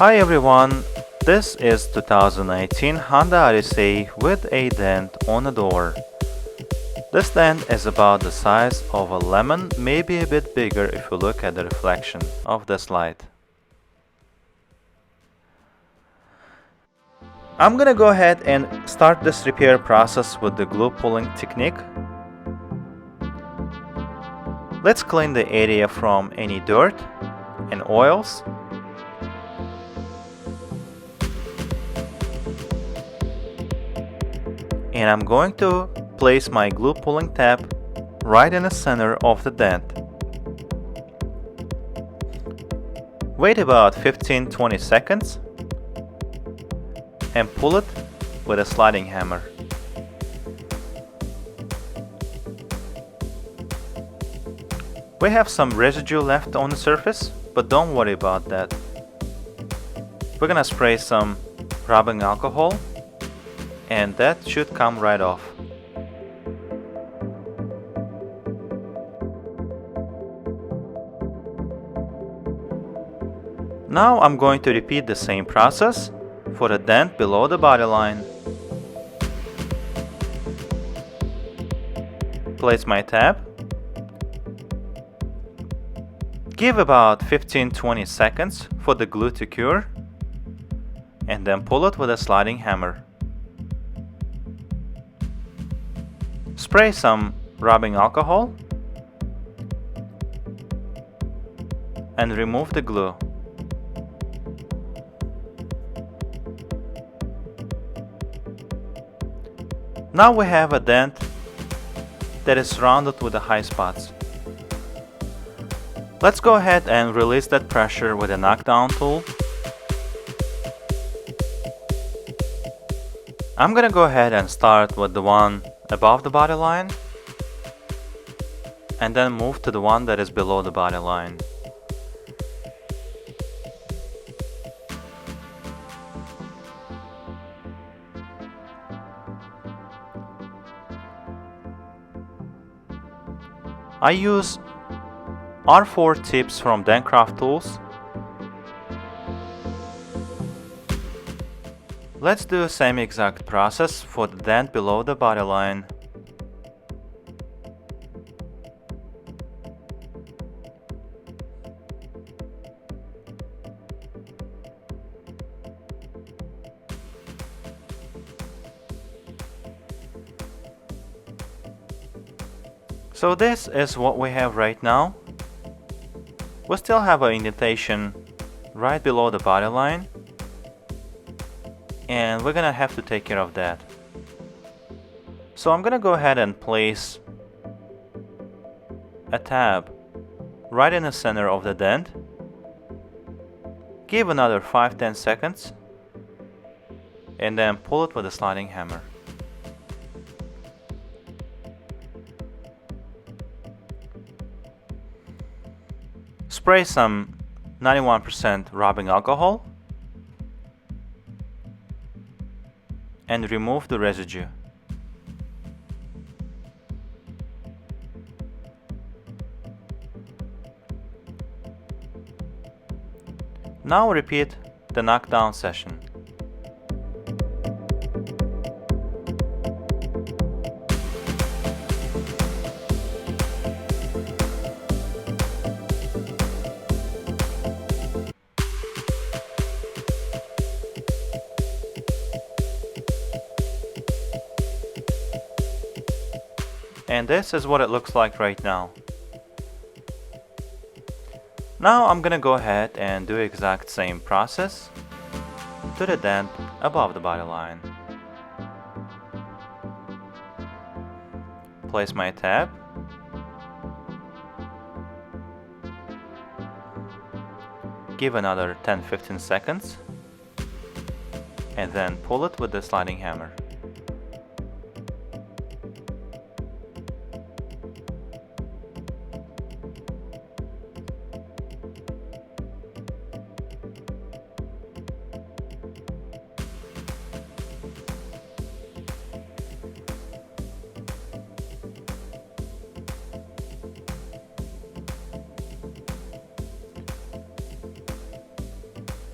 Hi everyone, this is 2018 Honda Odyssey with a dent on the door. This dent is about the size of a lemon, maybe a bit bigger if you look at the reflection of this light. I'm gonna go ahead and start this repair process with the glue pulling technique. Let's clean the area from any dirt and oils. And I'm going to place my glue pulling tab right in the center of the dent. Wait about 15-20 seconds and pull it with a sliding hammer. We have some residue left on the surface, but don't worry about that. We're gonna spray some rubbing alcohol and that should come right off. Now I'm going to repeat the same process for the dent below the body line. Place my tab. Give about 15-20 seconds for the glue to cure and then pull it with a sliding hammer. Spray some rubbing alcohol and remove the glue. Now we have a dent that is surrounded with the high spots. Let's go ahead and release that pressure with a knockdown tool. I'm gonna go ahead and start with the one above the body line and then move to the one that is below the body line. I use R4 tips from Dentcraft Tools. Let's do the same exact process for the dent below the body line. So this is what we have right now. We still have an indentation right below the body line, and we're gonna have to take care of that. So I'm gonna go ahead and place a tab right in the center of the dent. Give another 5-10 seconds and then pull it with a sliding hammer. Spray some 91% rubbing alcohol and remove the residue. Now repeat the knockdown session. And this is what it looks like right now. Now I'm gonna go ahead and do the exact same process to the dent above the body line. Place my tab. Give another 10-15 seconds and then pull it with the sliding hammer.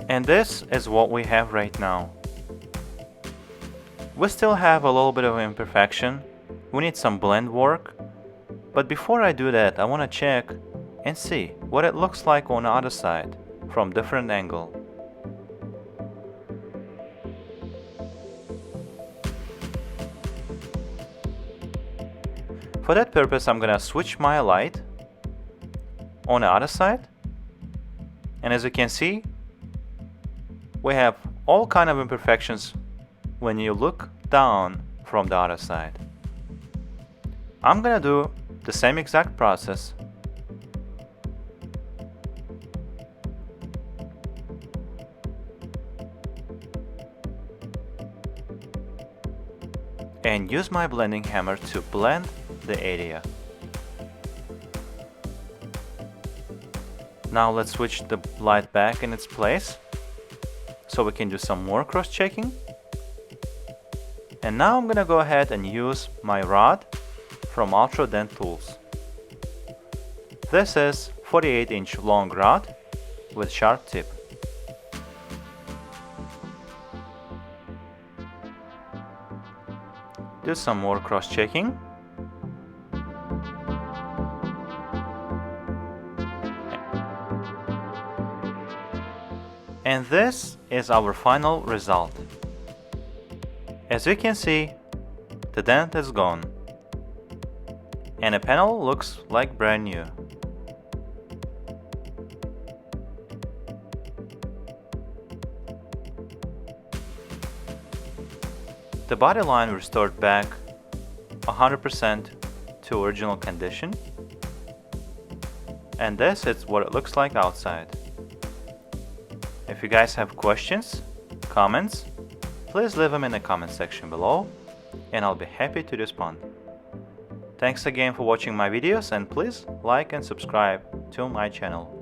And this is what we have right now. We still have a little bit of imperfection. We need some blend work. But before I do that, I want to check and see what it looks like on the other side from different angle. For that purpose, I'm gonna switch my light on the other side, and as you can see, we have all kind of imperfections when you look down from the other side. I'm gonna do the same exact process. And use my blending hammer to blend the area. Now let's switch the light back in its place so we can do some more cross-checking. And now I'm gonna go ahead and use my rod from Ultra Dent Tools. This is 48-inch long rod with sharp tip. Do some more cross-checking. And this is our final result. As you can see, the dent is gone, and the panel looks like brand new. The body line restored back 100% to original condition, and this is what it looks like outside. If you guys have questions, comments, please leave them in the comment section below and I'll be happy to respond. Thanks again for watching my videos, and please like and subscribe to my channel.